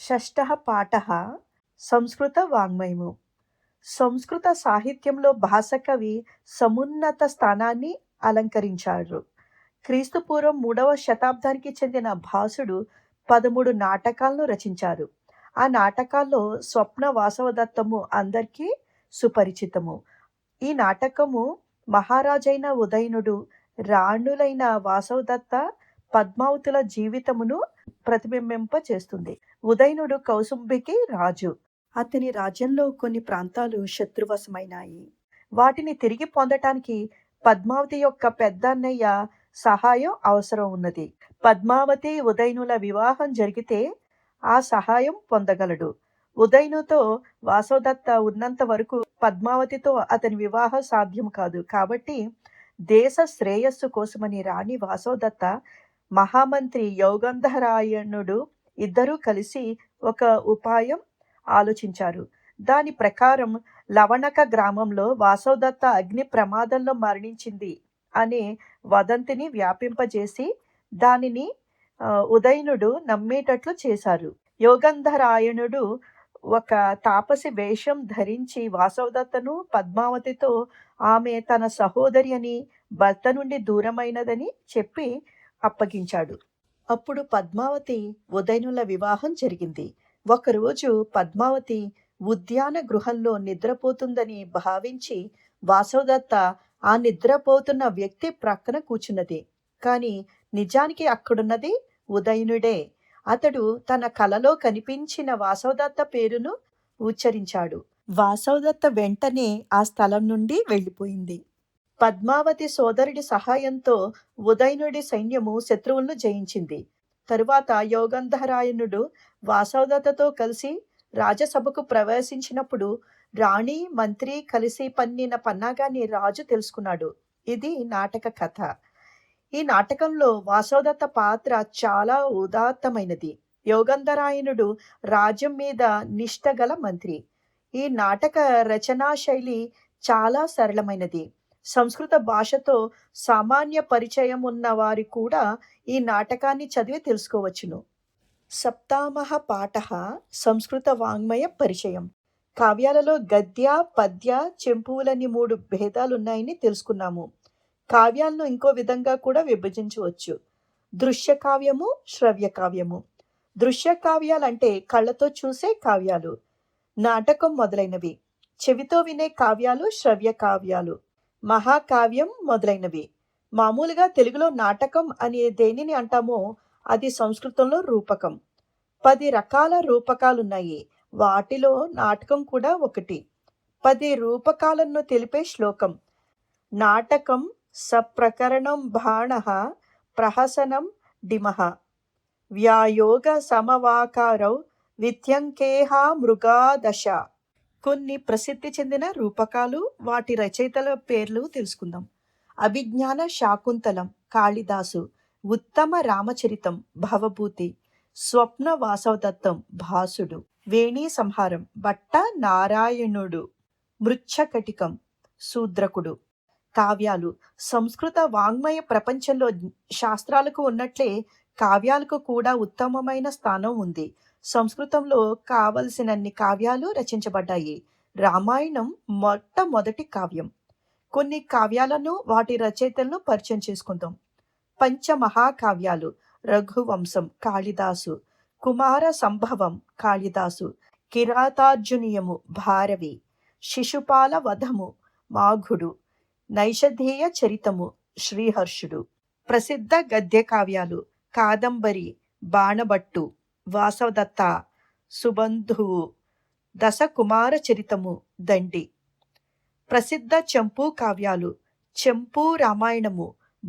షష్టः పాఠः సంస్కృత వాङ्మయము. సంస్కృత సాహిత్యంలో భాసకవి సమున్నత స్థానాన్ని అలంకరించారు. క్రీస్తుపూర్వం 3వ శతాబ్దానికి చెందిన భాసుడు 13 నాటకాలను రచించారు. ఆ నాటకాల్లో స్వప్న వాసవదత్తము అందరికీ సుపరిచితము. ఈ నాటకము మహారాజైన ఉదయనుడు, రాణులైన వాసవదత్త, పద్మావతుల జీవితమును ప్రతిబింబింపచేస్తుంది. ఉదయనుడు కౌసుంబికి రాజు. అతని రాజ్యంలో కొన్ని ప్రాంతాలు శత్రువశమైనాయి. వాటిని తిరిగి పొందటానికి పద్మావతి యొక్క పెద్దన్నయ్య సహాయం అవసరం ఉన్నది. పద్మావతి ఉదయనుల వివాహం జరిగితే ఆ సహాయం పొందగలడు. ఉదయనుతో వాసవదత్త ఉన్నంత వరకు పద్మావతితో అతని వివాహం సాధ్యం కాదు. కాబట్టి దేశ శ్రేయస్సు కోసమని రాణి వాసవదత్త, మహామంత్రి యోగంధరాయణుడు ఇద్దరూ కలిసి ఒక ఉపాయం ఆలోచించారు. దాని ప్రకారం లవణక గ్రామంలో వాసవదత్త అగ్ని ప్రమాదంలో మరణించింది అనే వదంతిని వ్యాపింపజేసి దానిని ఉదయనుడు నమ్మేటట్లు చేశారు. యోగంధరాయణుడు ఒక తాపసి వేషం ధరించి వాసవదత్తను పద్మావతితో ఆమె తన సహోదరి అని, భర్త నుండి దూరమైనదని చెప్పి అప్పగించాడు. అప్పుడు పద్మావతి ఉదయనుల వివాహం జరిగింది. ఒకరోజు పద్మావతి ఉద్యాన గృహంలో నిద్రపోతుందని భావించి వాసవదత్త ఆ నిద్రపోతున్న వ్యక్తి ప్రక్కన కూర్చున్నది. కానీ నిజానికి అక్కడున్నది ఉదయనుడే. అతడు తన కలలో కనిపించిన వాసవదత్త పేరును ఉచ్చరించాడు. వాసవదత్త వెంటనే ఆ స్థలం నుండి వెళ్ళిపోయింది. పద్మావతి సోదరుడి సహాయంతో ఉదయనుడి సైన్యము శత్రువులను జయించింది. తరువాత యోగంధరాయణుడు వాసవదత్తతో కలిసి రాజసభకు ప్రవేశించినప్పుడు రాణి, మంత్రి కలిసి పన్నిన పన్నాగాన్ని రాజు తెలుసుకున్నాడు. ఇది నాటక కథ. ఈ నాటకంలో వాసవదత్త పాత్ర చాలా ఉదాత్తమైనది. యోగంధరాయణుడు రాజ్యం మీద నిష్ఠగల మంత్రి. ఈ నాటక రచనా శైలి చాలా సరళమైనది. సంస్కృత భాషతో సామాన్య పరిచయం ఉన్న వారు కూడా ఈ నాటకాన్ని చదివి తెలుసుకోవచ్చును. సప్తామః పాఠః సంస్కృత వాङ्మయ పరిచయం. కావ్యాలలో గద్య, పద్య, చెంపువులని 3 భేదాలున్నాయని తెలుసుకున్నాము. కావ్యాలను ఇంకో విధంగా కూడా విభజించవచ్చు. దృశ్య కావ్యము, శ్రవ్య కావ్యము. దృశ్య కావ్యాలంటే కళ్ళతో చూసే కావ్యాలు, నాటకం మొదలైనవి. చెవితో వినే కావ్యాలు శ్రవ్య కావ్యాలు, మహాకావ్యం మొదలైనవి. మామూలుగా తెలుగులో నాటకం అనే దేనిని అంటామో అది సంస్కృతంలో రూపకం. 10 రకాల రూపకాలున్నాయి. వాటిలో నాటకం కూడా ఒకటి. 10 రూపకాలను తెలిపే శ్లోకం. నాటకం సప్రకరణం బాణః ప్రహసనం డిమః వ్యాయోగ సమవాకారౌ విద్యంకేహ మృగాదశ. కొన్ని ప్రసిద్ధి చెందిన రూపకాలు, వాటి రచయితల పేర్లు తెలుసుకుందాం. అభిజ్ఞాన శాకుంతలం కాళిదాసు, ఉత్తమ రామచరితం భవభూతి, స్వప్న వాసవదత్తం భాసుడు, వేణీ సంహారం భట్ట నారాయణుడు, మృచ్ఛకటికం శూద్రకుడు. కావ్యాలు. సంస్కృత వాङ्మయ ప్రపంచంలో శాస్త్రాలకు ఉన్నట్లే కావ్యాలకు కూడా ఉత్తమమైన స్థానం ఉంది. సంస్కృతంలో కావలసినన్ని కావ్యాలు రచించబడ్డాయి. రామాయణం మొట్టమొదటి కావ్యం. కొన్ని కావ్యాలను, వాటి రచయితలను పరిచయం చేసుకుందాం. పంచమహాకావ్యాలు. రఘువంశం కాళిదాసు, కుమార సంభవం కాళిదాసు, కిరాతార్జునీయము భారవి, శిశుపాల వధము మాఘుడు, నైషధేయ చరితము శ్రీహర్షుడు. ప్రసిద్ధ గద్య కావ్యాలు. కాదంబరి, బాణభట్టు, వాసవదత్త, సుబంధువు, దశకుమార చరితము దండి. ప్రసిద్ధ చంపూ కావ్యాలు. చంపూ రామాయణము,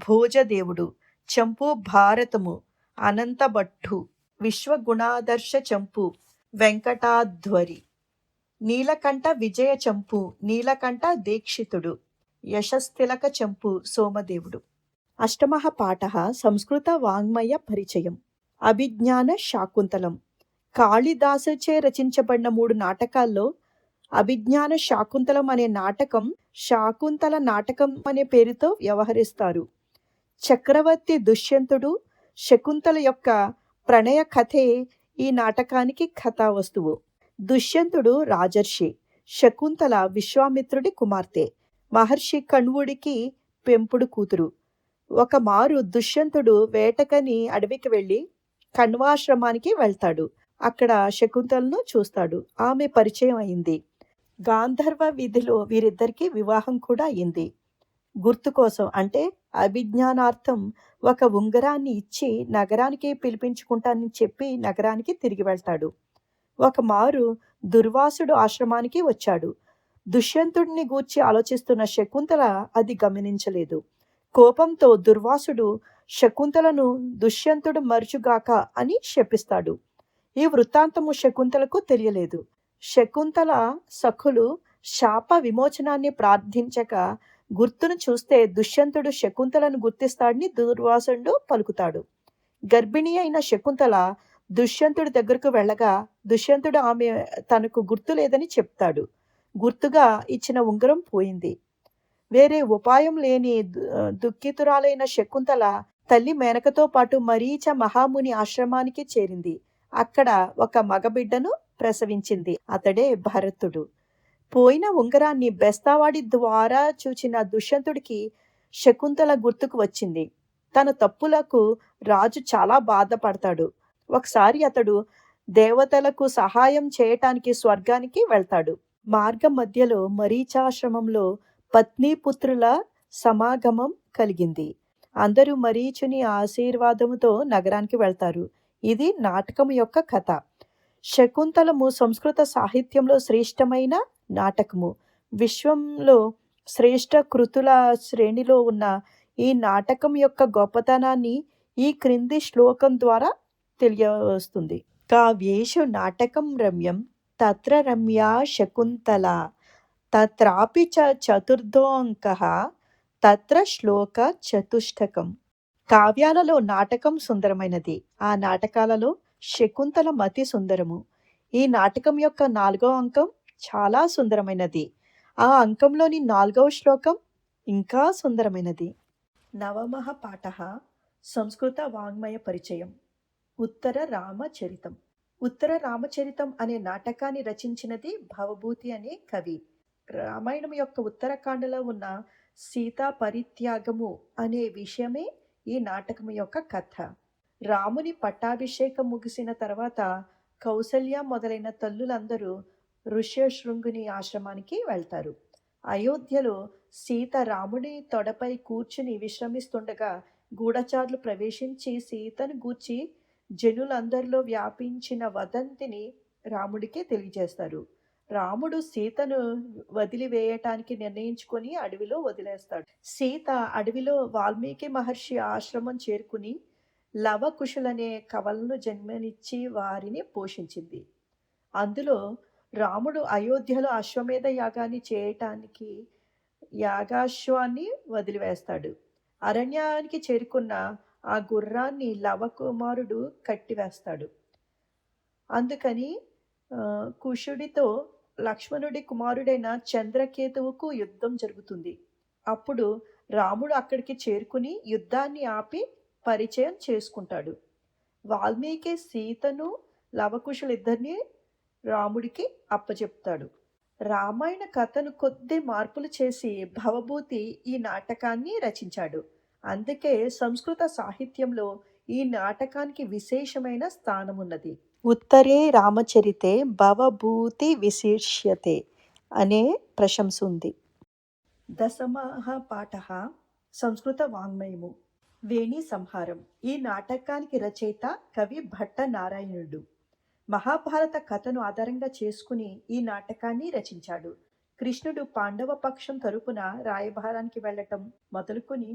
భోజదేవుడు, చంపూ భారతము, అనంతభట్టు, విశ్వగుణాదర్శ చంపు, వెంకటాధ్వరి, నీలకంఠ విజయ చంపు, నీలకంఠ దీక్షితుడు, యశస్తిలక చంపు, సోమదేవుడు. అష్టమః పాఠః సంస్కృత వాङ्మయ పరిచయం. అభిజ్ఞాన శాకుంతలం. కాళిదాసుచే రచించబడిన 3 నాటకాల్లో అభిజ్ఞాన శాకుంతలం అనే నాటకం శాకుంతల నాటకం అనే పేరుతో వ్యవహరిస్తారు. చక్రవర్తి దుష్యంతుడు, శకుంతల యొక్క ప్రణయ కథే ఈ నాటకానికి కథా వస్తువు. దుష్యంతుడు రాజర్షి, శకుంతల విశ్వామిత్రుడి కుమార్తె, మహర్షి కణ్వుడికి పెంపుడు కూతురు. ఒక మారు దుష్యంతుడు వేటకని అడవికి వెళ్ళి కణ్వాశ్రమానికి వెళ్తాడు. అక్కడ శకుంతలను చూస్తాడు. ఆమె పరిచయం అయింది. గాంధర్వ విధిలో వీరిద్దరికీ వివాహం కూడా అయింది. గుర్తు కోసం అంటే అభిజ్ఞానార్థం ఒక ఉంగరాన్ని ఇచ్చి నగరానికి పిలిపించుకుంటానని చెప్పి నగరానికి తిరిగి వెళ్తాడు. ఒక మారు దుర్వాసుడు ఆశ్రమానికి వచ్చాడు. దుష్యంతుడిని గూర్చి ఆలోచిస్తున్న శకుంతల అది గమనించలేదు. కోపంతో దుర్వాసుడు శకుంతలను దుష్యంతుడు మరుచుగాక అని శపిస్తాడు. ఈ వృత్తాంతము శకుంతలకు తెలియలేదు. శకుంతల సఖులు శాప విమోచనాన్ని ప్రార్థించక గుర్తును చూస్తే దుష్యంతుడు శకుంతలను గుర్తిస్తాడని దుర్వాసుడు పలుకుతాడు. గర్భిణి అయిన శకుంతల దుష్యంతుడి దగ్గరకు వెళ్ళగా దుష్యంతుడు ఆమె తనకు గుర్తు లేదని చెప్తాడు. గుర్తుగా ఇచ్చిన ఉంగరం పోయింది. వేరే ఉపాయం లేని దుఃఖితురాలైన శకుంతల తల్లి మేనకతో పాటు మరీచ మహాముని ఆశ్రమానికి చేరింది. అక్కడ ఒక మగబిడ్డను ప్రసవించింది. అతడే భరతుడు. పోయిన ఉంగరాన్ని బెస్తావాడి ద్వారా చూచిన దుష్యంతుడికి శకుంతల గుర్తుకు వచ్చింది. తన తప్పులకు రాజు చాలా బాధపడతాడు. ఒకసారి అతడు దేవతలకు సహాయం చేయటానికి స్వర్గానికి వెళ్తాడు. మార్గం మధ్యలో మరీచాశ్రమంలో పత్నీపుత్రుల సమాగమం కలిగింది. అందరూ మరీచుని ఆశీర్వాదముతో నగరానికి వెళ్తారు. ఇది నాటకం యొక్క కథ. శకుంతలము సంస్కృత సాహిత్యంలో శ్రేష్టమైన నాటకము. విశ్వంలో శ్రేష్ఠ కృతుల శ్రేణిలో ఉన్న ఈ నాటకం యొక్క గొప్పతనాన్ని ఈ క్రింది శ్లోకం ద్వారా తెలియవస్తుంది. కావ్యేషు నాటకం రమ్యం తత్ర రమ్యా శకుంతల తత్రాపి చతుర్థోంకః తత్ర శ్లోక చతుష్టకం. కావ్యాలలో నాటకం సుందరమైనది. ఆ నాటకాలలో శకుంతల మతి సుందరము. ఈ నాటకం యొక్క 4వ అంకం చాలా సుందరమైనది. ఆ అంకంలోని 4వ శ్లోకం ఇంకా సుందరమైనది. నవమః పాఠః సంస్కృత వాంగ్మయ పరిచయం. ఉత్తర రామచరితం. ఉత్తర రామచరితం అనే నాటకాన్ని రచించినది భవభూతి అనే కవి. రామాయణం యొక్క ఉత్తరకాండలో ఉన్న సీతా పరిత్యాగము అనే విషయమే ఈ నాటకం యొక్క కథ. రాముని పట్టాభిషేకం ముగిసిన తర్వాత కౌసల్య మొదలైన తల్లులందరూ ఋష్యశృంగుని ఆశ్రమానికి వెళ్తారు. అయోధ్యలో సీత రాముడి తొడపై కూర్చుని విశ్రమిస్తుండగా గూఢచారులు ప్రవేశించి సీతను గూర్చి జనులందరిలో వ్యాపించిన వదంతిని రాముడికి తెలియజేస్తారు. రాముడు సీతను వదిలివేయటానికి నిర్ణయించుకొని అడవిలో వదిలేస్తాడు. సీత అడవిలో వాల్మీకి మహర్షి ఆశ్రమం చేరుకుని లవకుశులనే కవలను జన్మనిచ్చి వారిని పోషించింది. అందులో రాముడు అయోధ్యలో అశ్వమేధ యాగాన్ని చేయటానికి యాగాశ్వాన్ని వదిలివేస్తాడు. అరణ్యానికి చేరుకున్న ఆ గుర్రాన్ని లవకుమారుడు కట్టివేస్తాడు. అందుకని కుశుడితో లక్ష్మణుడి కుమారుడైన చంద్రకేతువుకు యుద్ధం జరుగుతుంది. అప్పుడు రాముడు అక్కడికి చేరుకుని యుద్ధాన్ని ఆపి పరిచయం చేసుకుంటాడు. వాల్మీకి సీతను లవకుశులిద్దరినీ రాముడికి అప్పచెప్తాడు. రామాయణ కథను కొద్ది మార్పులు చేసి భవభూతి ఈ నాటకాన్ని రచించాడు. అందుకే సంస్కృత సాహిత్యంలో ఈ నాటకానికి విశేషమైన స్థానం ఉన్నది. ఉత్తరే రామచరితే భవభూతి విశిష్యతే అనే ప్రశంస ఉంది. దశమః పాఠః సంస్కృత వాంగ్మయము. వేణి సంహారం. ఈ నాటకానికి రచయిత కవి భట్ట నారాయణుడు. మహాభారత కథను ఆధారంగా చేసుకుని ఈ నాటకాన్ని రచించాడు. కృష్ణుడు పాండవ పక్షం తరపున రాయభారానికి వెళ్ళటం మొదలుకొని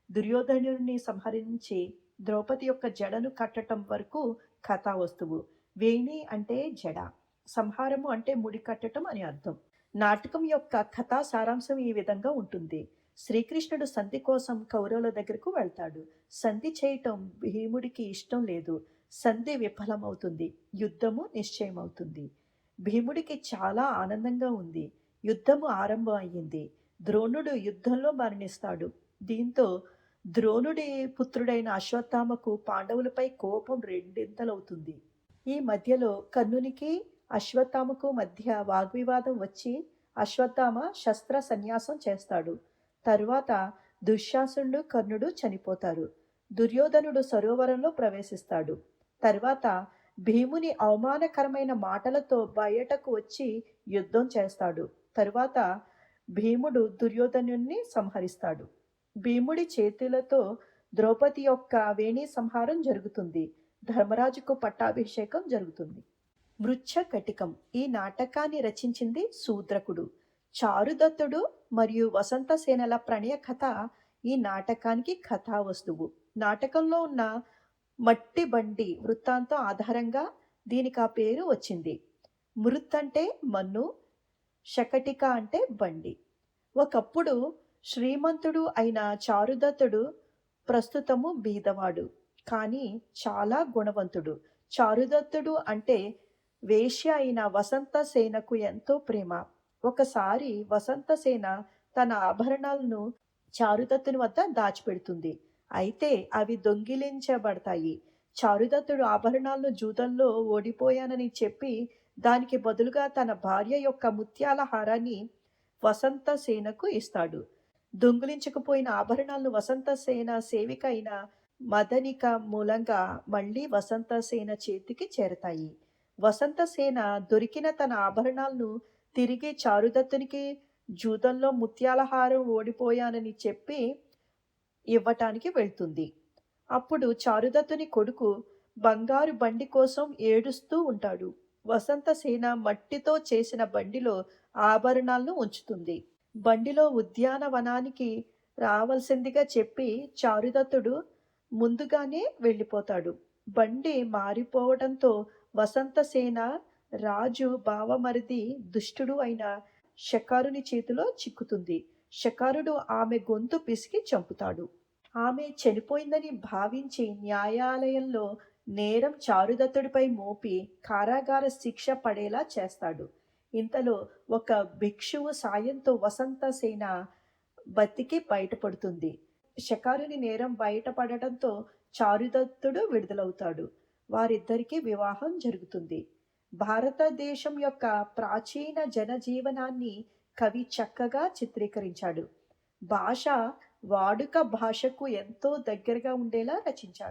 దుర్యోధనుడిని సంహరించి ద్రౌపది యొక్క జడను కట్టడం వరకు కథా వస్తువు. వేణి అంటే జడ, సంహారము అంటే ముడి కట్టడం అని అర్థం. నాటకం యొక్క కథా సారాంశం ఈ విధంగా ఉంటుంది. శ్రీకృష్ణుడు సంధి కోసం కౌరవుల దగ్గరకు వెళ్తాడు. సంధి చేయటం భీముడికి ఇష్టం లేదు. సంధి విఫలమవుతుంది. యుద్ధము నిశ్చయమవుతుంది. భీముడికి చాలా ఆనందంగా ఉంది. యుద్ధము ఆరంభం అయ్యింది. ద్రోణుడు యుద్ధంలో మరణిస్తాడు. దీంతో ద్రోణుడి పుత్రుడైన అశ్వత్థామకు పాండవులపై కోపం రెండింతలవుతుంది. ఈ మధ్యలో కర్ణునికి అశ్వత్థామకు మధ్య వాగ్వివాదం వచ్చి అశ్వత్థామ శస్త్ర సన్యాసం చేస్తాడు. తరువాత దుశ్శాసనుడు కర్ణుడు చనిపోతారు. దుర్యోధనుడు సరోవరంలో ప్రవేశిస్తాడు. తర్వాత భీముని అవమానకరమైన మాటలతో బయటకు వచ్చి యుద్ధం చేస్తాడు. తరువాత భీముడు దుర్యోధనుణ్ణి సంహరిస్తాడు. భీముడి చేతులతో ద్రౌపది యొక్క వేణి సంహారం జరుగుతుంది. ధర్మరాజుకు పట్టాభిషేకం జరుగుతుంది. మృచ్ఛకటికం ఈ నాటకాన్ని రచించింది శూద్రకుడు. చారుదత్తుడు మరియు వసంతసేనల ప్రణయ కథ ఈ నాటకానికి కథా వస్తువు. నాటకంలో ఉన్న మట్టి బండి వృత్తాంతం ఆధారంగా దీనికి ఆ పేరు వచ్చింది. మృత్ అంటే మన్ను, శకటిక అంటే బండి. ఒకప్పుడు శ్రీమంతుడు అయిన చారుదత్తుడు ప్రస్తుతము బీదవాడు, కానీ చాలా గుణవంతుడు. చారుదత్తుడు అంటే వేశ్య అయిన వసంతసేనకు ఎంతో ప్రేమ. ఒకసారి వసంతసేన తన ఆభరణాలను చారుదత్తుని వద్ద దాచిపెడుతుంది. అయితే అవి దొంగిలించబడతాయి. చారుదత్తుడు ఆభరణాలను జూదంలో ఓడిపోయానని చెప్పి దానికి బదులుగా తన భార్య యొక్క ముత్యాల హారాన్ని వసంతసేనకు ఇస్తాడు. దొంగిలించకపోయిన ఆభరణాలను వసంతసేన సేవిక అయిన మదనిక మూలంగా మళ్ళీ వసంతసేన చేతికి చేరతాయి. వసంతసేన దొరికిన తన ఆభరణాలను తిరిగి చారుదత్తునికి జూదంలో ముత్యాల హారం ఓడిపోయానని చెప్పి ఇవ్వటానికి వెళ్తుంది. అప్పుడు చారుదత్తుని కొడుకు బంగారు బండి కోసం ఏడుస్తూ ఉంటాడు. వసంతసేన మట్టితో చేసిన బండిలో ఆభరణాలను ఉంచుతుంది. బండిలో ఉద్యానవనానికి రావాల్సిందిగా చెప్పి చారుదత్తుడు ముందుగానే వెళ్ళిపోతాడు. బండి మారిపోవడంతో వసంతసేన రాజు బావమరిది దుష్టుడు అయిన శకారుని చేతిలో చిక్కుతుంది. శకారుడు ఆమె గొంతు పిసికి చంపుతాడు. ఆమె చనిపోయిందని భావించి న్యాయాలయంలో నేరం చారుదత్తుడిపై మోపి కారాగార శిక్ష పడేలా చేస్తాడు. ఇంతలో ఒక భిక్షువు సాయంతో వసంతసేన బతికి బయటపడుతుంది. శకారుని నేరం బయటపడటంతో చారుదత్తుడు విడుదలవుతాడు. వారిద్దరికీ వివాహం జరుగుతుంది. భారతదేశం యొక్క ప్రాచీన జనజీవనాన్ని కవి చక్కగా చిత్రీకరించాడు. భాష వాడుక భాషకు ఎంతో దగ్గరగా ఉండేలా రచించాడు.